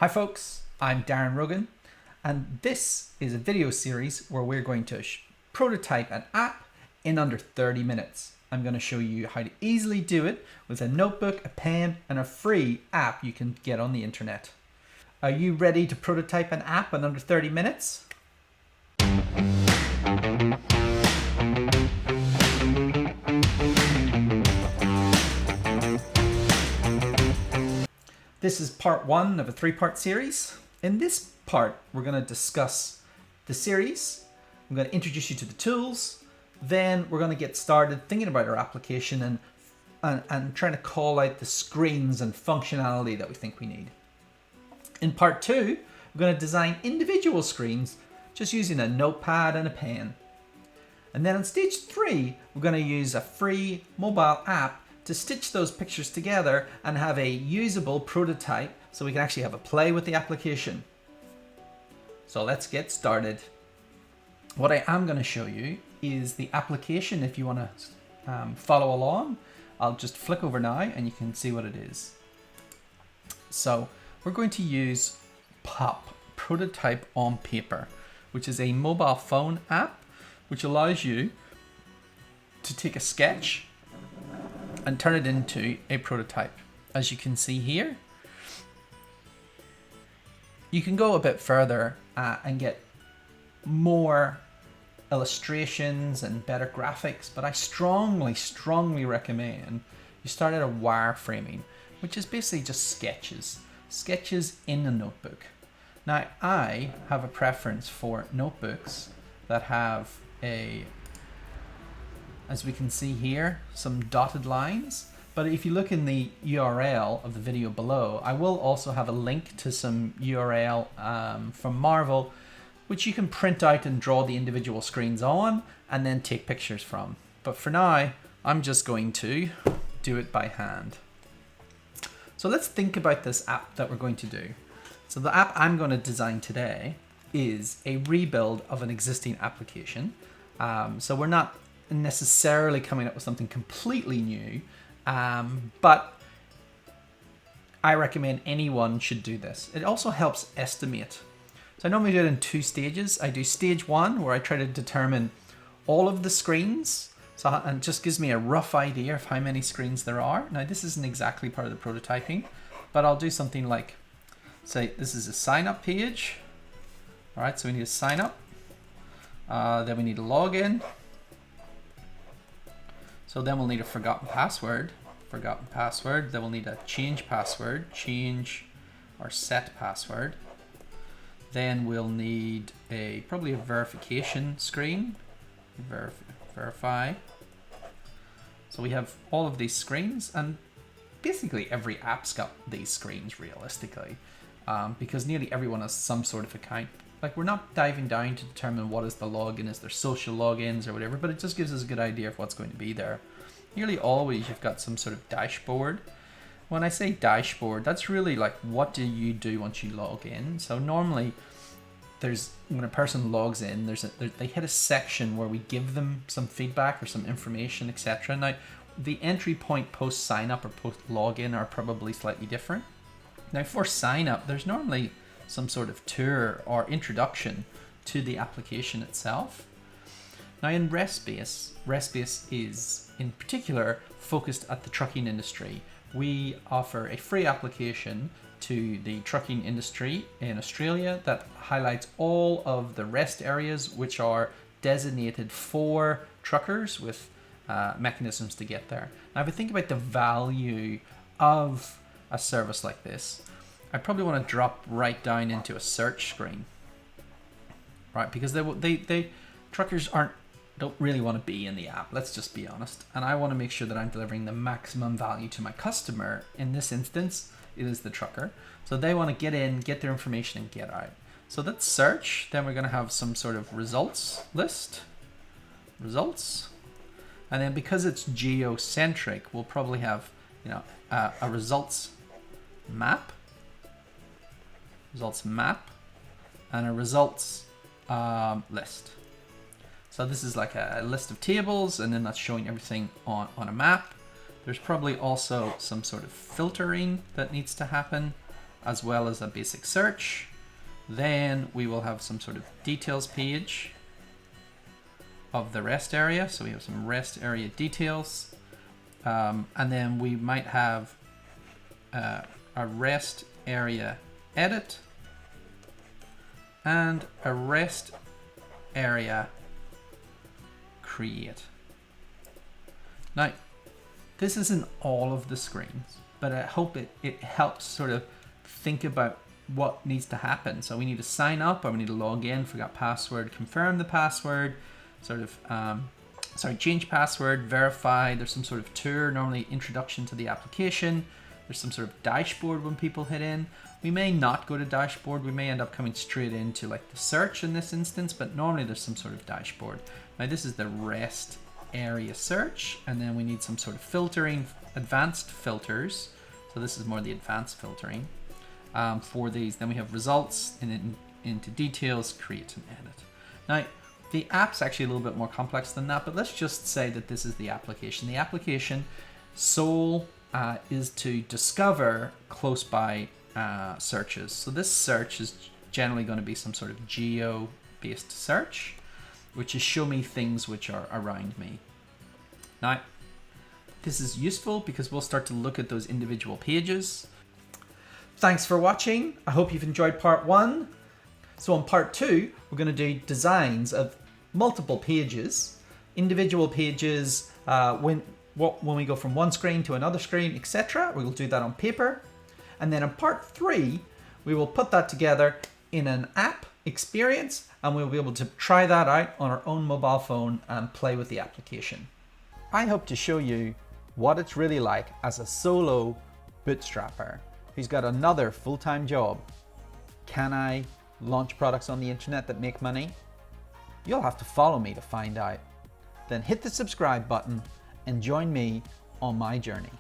Hi folks, I'm Darren Rogan, and this is a video series where we're going to prototype an app in under 30 minutes. I'm going to show you how to easily do it with a notebook, a pen, and a free app you can get on the internet. Are you ready to prototype an app in under 30 minutes? This is part one of a three-part series. In this part, we're going to discuss the series. I'm going to introduce you to the tools. Then we're going to get started thinking about our application and trying to call out the screens and functionality that we think we need. In part two, we're going to design individual screens just using a notepad and a pen. And then on stage three, we're going to use a free mobile app to stitch those pictures together and have a usable prototype so we can actually have a play with the application. So let's get started. What I am going to show you is the application. If you want to follow along, I'll just flick over now and you can see what it is. So we're going to use POP, Prototype on Paper, which is a mobile phone app which allows you to take a sketch and turn it into a prototype. As you can see here, you can go a bit further and get more illustrations and better graphics, but I strongly recommend you start at a wireframing, which is basically just sketches in a notebook. Now, I have a preference for notebooks that have as we can see here, some dotted lines. But if you look in the URL of the video below, I will also have a link to some URL from Marvel, which you can print out and draw the individual screens on and then take pictures from. But for now, I'm just going to do it by hand. So let's think about this app that we're going to do. So the app I'm going to design today is a rebuild of an existing application. So we're not necessarily coming up with something completely new, but I recommend anyone should do this. It also helps estimate. So I normally do it in two stages. I do stage one, where I try to determine all of the screens, and it just gives me a rough idea of how many screens there are. Now, this isn't exactly part of the prototyping, but I'll do something like, say, this is a sign up page. All right, so we need to sign up. Then we need to log in. So then we'll need a forgotten password. Then we'll need a change password, change or set password. Then we'll need probably a verification screen, verify. So we have all of these screens, and basically every app's got these screens realistically, because nearly everyone has some sort of account. Like, we're not diving down to determine what is the login, is there social logins or whatever, but it just gives us a good idea of what's going to be there. Nearly always you've got some sort of dashboard. When I say dashboard, that's really like, what do you do once you log in? So normally when a person logs in, they hit a section where we give them some feedback or some information, etc. Now, the entry point post sign up or post login are probably slightly different. Now, for sign up, there's normally some sort of tour or introduction to the application itself. Now, in RestBase is in particular focused at the trucking industry. We offer a free application to the trucking industry in Australia that highlights all of the rest areas which are designated for truckers with mechanisms to get there. Now, if we think about the value of a service like this, I probably want to drop right down into a search screen, right? Because truckers don't really want to be in the app. Let's just be honest. And I want to make sure that I'm delivering the maximum value to my customer. In this instance, it is the trucker. So they want to get in, get their information, and get out. So let's search. Then we're going to have some sort of results list. Results. And then because it's geocentric, we'll probably have a results map. Results map and a results list. So this is like a list of tables, and then that's showing everything on a map. There's probably also some sort of filtering that needs to happen as well as a basic search. Then we will have some sort of details page of the REST area. So we have some REST area details. And then we might have a REST area edit and a REST area create. Now, this isn't all of the screens, but I hope it helps sort of think about what needs to happen. So we need to sign up, or we need to log in, forgot password, confirm the password, sort of, change password, verify. There's some sort of tour, normally introduction to the application. There's some sort of dashboard when people hit in. We may not go to dashboard. We may end up coming straight into like the search in this instance, but normally there's some sort of dashboard. Now this is the REST area search, and then we need some sort of filtering, advanced filters. So this is more the advanced filtering for these. Then we have results, and then into details, create and edit. Now the app's actually a little bit more complex than that, but let's just say that this is the application. The application sole is to discover close by searches. So this search is generally going to be some sort of geo-based search, which is show me things which are around me. Now, this is useful because we'll start to look at those individual pages. Thanks for watching. I hope you've enjoyed part 1. So in part 2, we're going to do designs of multiple pages, individual pages, when we go from one screen to another screen, etc. We will do that on paper. And then in part 3, we will put that together in an app experience, and we'll be able to try that out on our own mobile phone and play with the application. I hope to show you what it's really like as a solo bootstrapper who's got another full-time job. Can I launch products on the internet that make money? You'll have to follow me to find out. Then hit the subscribe button and join me on my journey.